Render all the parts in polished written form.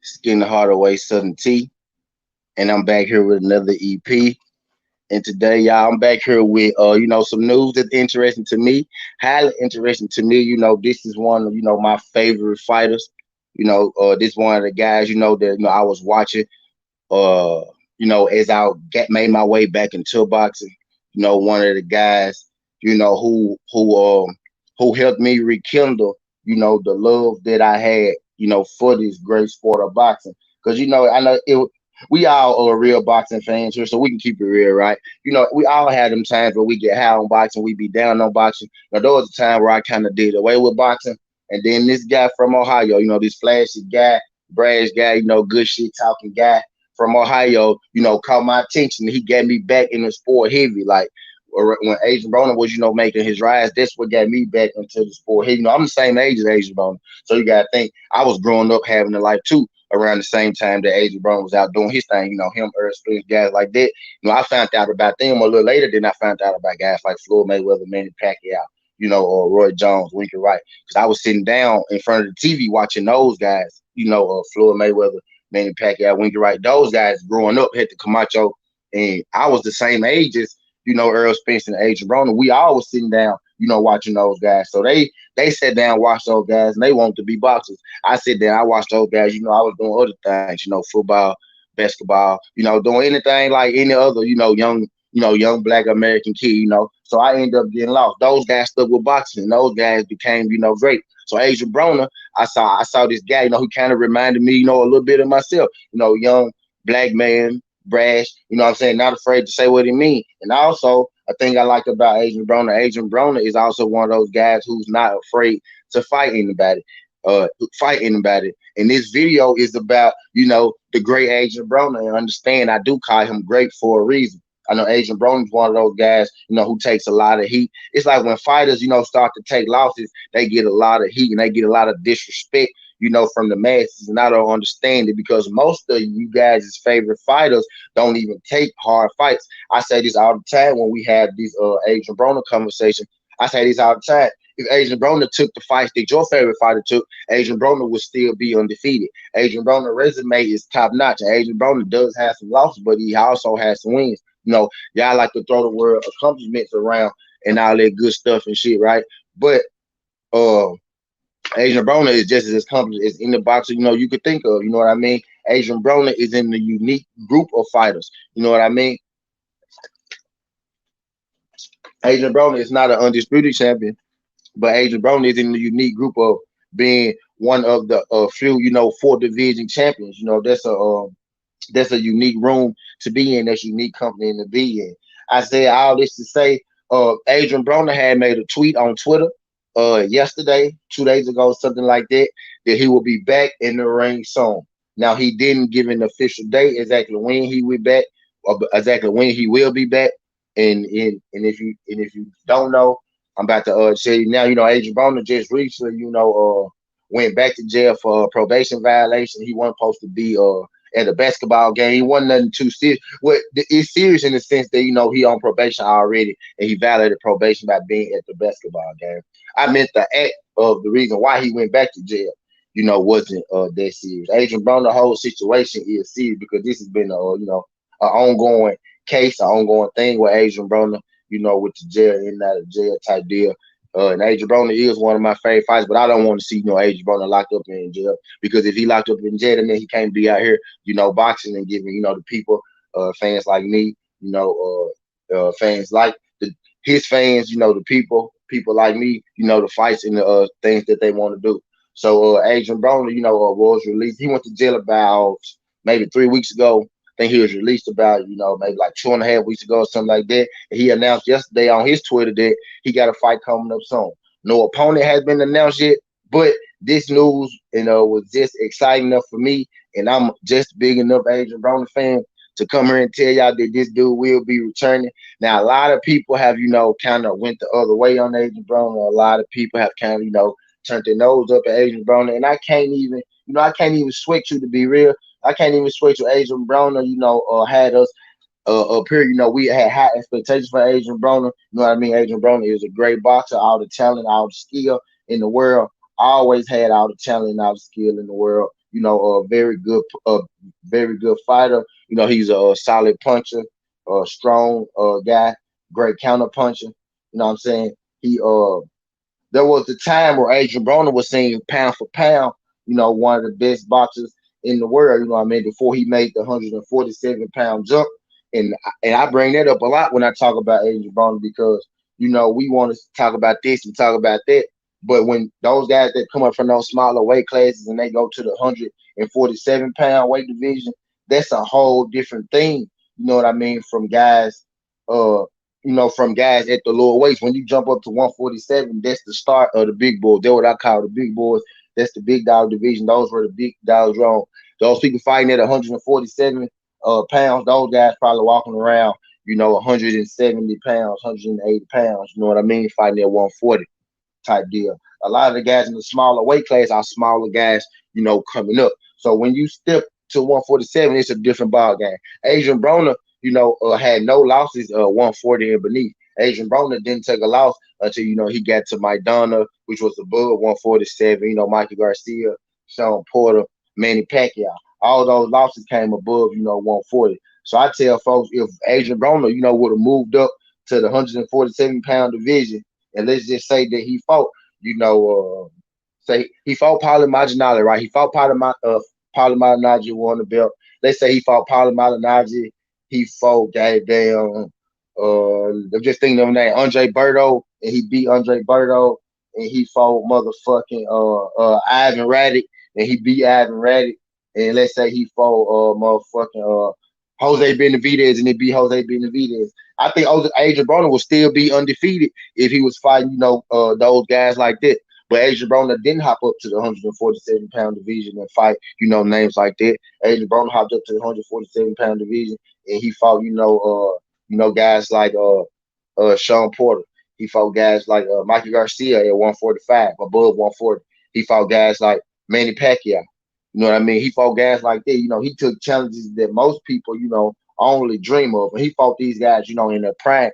Skin the Heart Away, SouthernTea, and I'm back here with another EP. And today, y'all, I'm back here with some news that's interesting to me, highly interesting to me. This is one of my favorite fighters. This one of the guys that I was watching. Uh, as I made my way back into boxing. One of the guys, who helped me rekindle, the love that I had, for this great sport of boxing. Because I know we all are real boxing fans here, so we can keep it real, right? We all had them times where we get high on boxing, we be down on boxing. Now, there was a time where I kind of did away with boxing, and then this guy from Ohio, this flashy guy, brash guy, good shit talking guy from Ohio, caught my attention. He got me back in the sport heavy, like when Adrien Broner was, making his rise. That's what got me back into the sport heavy. I'm the same age as Adrien Broner, so you gotta think I was growing up having a life too around the same time that Adrien Broner was out doing his thing. Him, Earl Spence, guys like that. I found out about them a little later than I found out about guys like Floyd Mayweather, Manny Pacquiao, or Roy Jones, Winky Wright. Because I was sitting down in front of the TV watching those guys, Floyd Mayweather, Manny Pacquiao, Winky Wright. Those guys growing up had to Camacho, and I was the same age as Earl Spence and Adrien Broner. We all was sitting down, watching those guys. So they sat down, watched those guys, and they wanted to be boxers. I sit there, I watched those guys. I was doing other things, football, basketball, doing anything like any other, young Black American kid, So I ended up getting lost. Those guys stuck with boxing, and those guys became, great. So Adrien Broner, I saw this guy, who kind of reminded me, a little bit of myself, young Black man, brash, what I'm saying, not afraid to say what he mean. And also, a thing I like about Adrien Broner is also one of those guys who's not afraid to fight anybody. And this video is about, the great Adrien Broner. And understand, I do call him great for a reason. I know Adrien Broner is one of those guys, who takes a lot of heat. It's like when fighters, start to take losses, they get a lot of heat and they get a lot of disrespect, from the masses. And I don't understand it because most of you guys' favorite fighters don't even take hard fights. I say this all the time when we have this Adrien Broner conversation. I say this all the time. If Adrien Broner took the fights that your favorite fighter took, Adrien Broner would still be undefeated. Adrien Broner's resume is top notch. And Adrien Broner does have some losses, but he also has some wins. Y'all like to throw the word accomplishments around and all that good stuff and shit, right? But uh Adrien Broner is just as accomplished as any boxer you could think of. You know what I mean? Adrien Broner is in the unique group of fighters. You know what I mean? Adrien Broner is not an undisputed champion, but Adrien Broner is in the unique group of being one of the few, four division champions. That's a unique room to be in. That's a unique company to be in. I say all this to say, Adrien Broner had made a tweet on Twitter yesterday, 2 days ago, something like that he will be back in the ring soon. Now he didn't give an official date exactly when he will be back, or exactly when he will be back. And if you don't know, I'm about to tell you now. Adrien Broner just recently, went back to jail for a probation violation. He wasn't supposed to be at a basketball game. He wasn't nothing too serious. Well, it's serious in the sense that he on probation already, and he violated probation by being at the basketball game. I meant the act of the reason why he went back to jail. Wasn't that serious. Adrien Broner, the whole situation is serious because this has been an ongoing case, an ongoing thing with Adrien Broner. With the jail and out of jail type deal. And Adrien Broner is one of my favorite fights, but I don't want to see Adrien Broner locked up in jail because if he locked up in jail, then he can't be out here, boxing and giving the people, fans like me, fans like his fans, the people like me, the fights and the things that they want to do. So Adrien Broner, was released. He went to jail about maybe 3 weeks ago. I think he was released about, maybe like 2.5 weeks ago or something like that. And he announced yesterday on his Twitter that he got a fight coming up soon. No opponent has been announced yet, but this news, was just exciting enough for me. And I'm just big enough Adrien Broner fan to come here and tell y'all that this dude will be returning. Now, a lot of people have, kind of went the other way on Adrien Broner. A lot of people have kind of, turned their nose up at Adrien Broner. And I can't even, switch you to be real. I can't even switch with Adrien Broner, had us up here, we had high expectations for Adrien Broner. You know what I mean? Adrien Broner is a great boxer, all the talent, all the skill in the world. Always had all the talent and all the skill in the world. very good fighter. He's a solid puncher, a strong guy, great counter puncher. You know what I'm saying? He There was the time where Adrien Broner was seen pound for pound, one of the best boxers in the world. You know what I mean? Before he made the 147-pound jump, and I bring that up a lot when I talk about Adrien Broner because we want to talk about this and talk about that. But when those guys that come up from those smaller weight classes and they go to the 147-pound weight division, that's a whole different thing. You know what I mean? Uh, from guys at the lower weights. When you jump up to 147, that's the start of the big boys. That's what I call the big boys. That's the big dog division. Those were the big dogs wrong. Those people fighting at 147 pounds, those guys probably walking around, 170 pounds, 180 pounds, you know what I mean? Fighting at 140 type deal. A lot of the guys in the smaller weight class are smaller guys, coming up. So when you step to 147, it's a different ball game. Adrien Broner, had no losses 140 and beneath. Adrien Broner didn't take a loss until he got to Maidana, which was above 147. Michael Garcia, Sean Porter, Manny Pacquiao. All those losses came above 140. So I tell folks if Adrien Broner would have moved up to the 147-pound division, and let's just say that he fought, say he fought Paulo Maldonado, right? He fought Paulo Maldonado, won the belt. Let's say he fought Paulo Maldonado. He fought goddamn. I'm just thinking of the name Andre Berto, and he beat Andre Berto, and he fought motherfucking Ivan Raddick, and he beat Ivan Raddick, and let's say he fought motherfucking Jose Benavidez, and he beat Jose Benavidez. I think Adrien Broner would still be undefeated if he was fighting, those guys like that. But Adrien Broner didn't hop up to the 147-pound division and fight, names like that. Adrien Broner hopped up to the 147-pound division and he fought, guys like Sean Porter. He fought guys like Mikey Garcia at 145, above 140. He fought guys like Manny Pacquiao. You know what I mean? He fought guys like that. He took challenges that most people, only dream of. And he fought these guys, in their prime,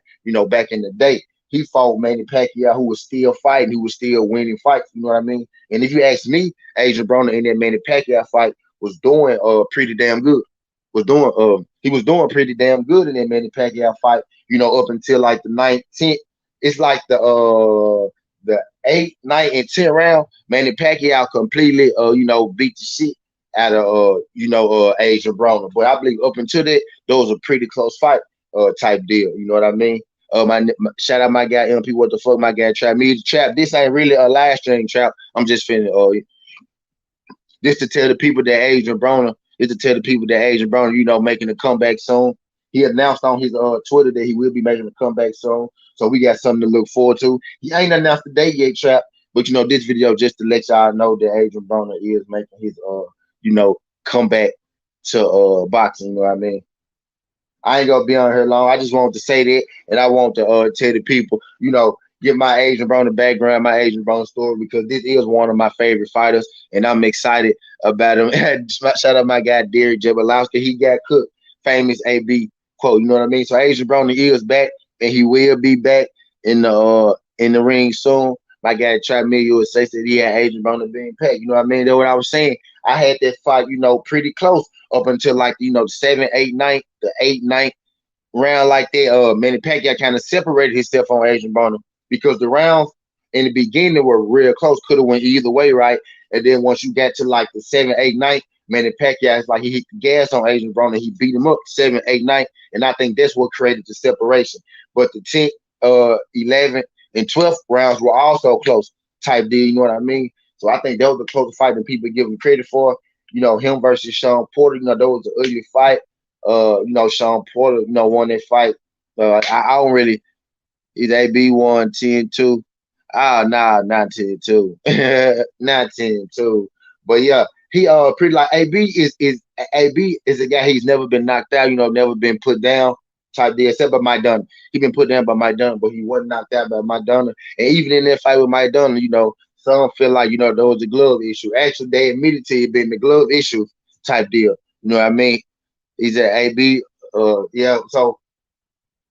back in the day. He fought Manny Pacquiao, who was still fighting, who was still winning fights. You know what I mean? And if you ask me, Adrien Broner in that Manny Pacquiao fight was doing pretty damn good. He was doing pretty damn good in that Manny Pacquiao fight. Up until like the 19th. It's like the 8th, 9th, and 10th round. Manny Pacquiao completely beat the shit out of Adrien Broner. But I believe up until that, those were pretty close fight type deal. You know what I mean? Shout out my guy MP. What the fuck, my guy Trap Me Trap. This ain't really a live stream trap. I'm just finna this to tell the people that Adrien Broner. This to tell the people that Adrien Broner, making a comeback soon. He announced on his Twitter that he will be making a comeback soon. So we got something to look forward to. He ain't announced the date yet, Trap. But this video just to let y'all know that Adrien Broner is making his comeback to boxing. You know what I mean? I ain't gonna be on here long. I just wanted to say that, and I want to tell the people, give my Adrien Broner background, my Adrien Broner story, because this is one of my favorite fighters, and I'm excited about him. Shout out my guy Derek Jablowski. He got cooked. Famous AB quote. You know what I mean? So Adrien Broner is back, and he will be back in the ring soon. My guy Trap Me would say that he had Adrien Broner being packed. You know what I mean? That's what I was saying. I had that fight, pretty close up until like the 7th, 8th, 9th, the 8th, 9th round like that. Manny Pacquiao kind of separated himself on Adrien Broner because the rounds in the beginning were real close. Could have went either way, right? And then once you got to like the 7th, 8th, 9th, Manny Pacquiao is like he hit the gas on Adrien Broner. He beat him up 7th, 8th, 9th, and I think that's what created the separation. But the 10th, 11th, and 12th rounds were also close type deal. You know what I mean? So I think that was the closer fight that people give him credit for. Him versus Sean Porter. That was the earlier fight. Sean Porter, won that fight. I don't really. Is AB 1 10-2? Ah, nah, not 10-2. Not 10-2. But yeah, he pretty like AB is a guy he's never been knocked out, never been put down type deal, except by Maidana. He been put down by Maidana, but he wasn't knocked out by Maidana. And even in that fight with Maidana, some feel like, there was a glove issue. Actually, they admitted to it being the glove issue type deal. You know what I mean? He's at AB. Yeah, so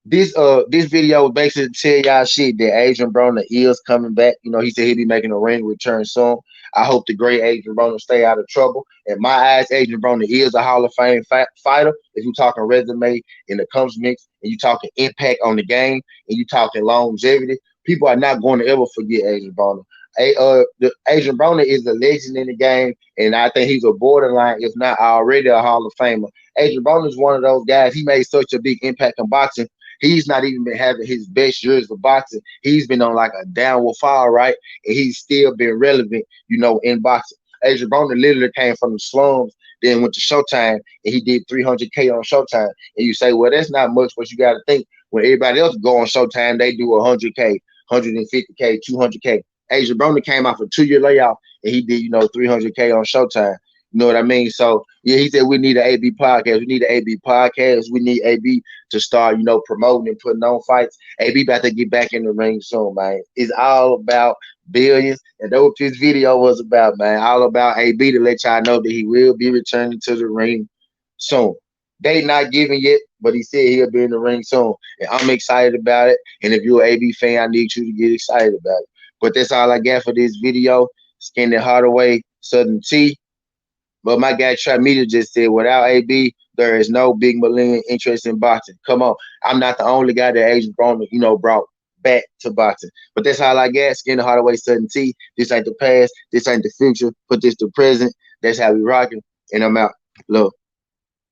this video basically tell y'all shit that Adrien Broner is coming back. He said he'll be making a ring return soon. I hope the great Adrien Broner stay out of trouble. In my eyes, Adrien Broner is a Hall of Fame fighter. If you're talking resume in the mix, and you talking impact on the game, and you talking longevity, people are not going to ever forget Adrien Broner. Adrien Broner is a legend in the game, and I think he's a borderline, if not already, a Hall of Famer. Adrien Broner is one of those guys. He made such a big impact in boxing. He's not even been having his best years of boxing. He's been on like a downward fall, right? And he's still been relevant, in boxing. Adrien Broner literally came from the slums, then went to Showtime, and he did 300K on Showtime. And you say, well, that's not much, but you got to think when everybody else go on Showtime, they do 100K, 150K, 200K. Adrien Broner came off a 2-year layoff, and he did, 300K on Showtime. You know what I mean? So, yeah, he said we need an AB podcast. We need an AB podcast. We need AB to start, promoting and putting on fights. AB about to get back in the ring soon, man. It's all about billions. And that's what this video was about, man. All about AB to let y'all know that he will be returning to the ring soon. They not giving yet, but he said he'll be in the ring soon. And I'm excited about it. And if you're an AB fan, I need you to get excited about it. But that's all I got for this video. Skin the Hardaway, SouthernTea. But my guy Trap Media just said, without AB, there is no big millennial interest in boxing. Come on. I'm not the only guy that Adrien Broner, brought back to boxing. But that's all I got. Skin the Hardaway, SouthernTea. This ain't the past. This ain't the future. Put this to present. That's how we rocking. And I'm out. Love.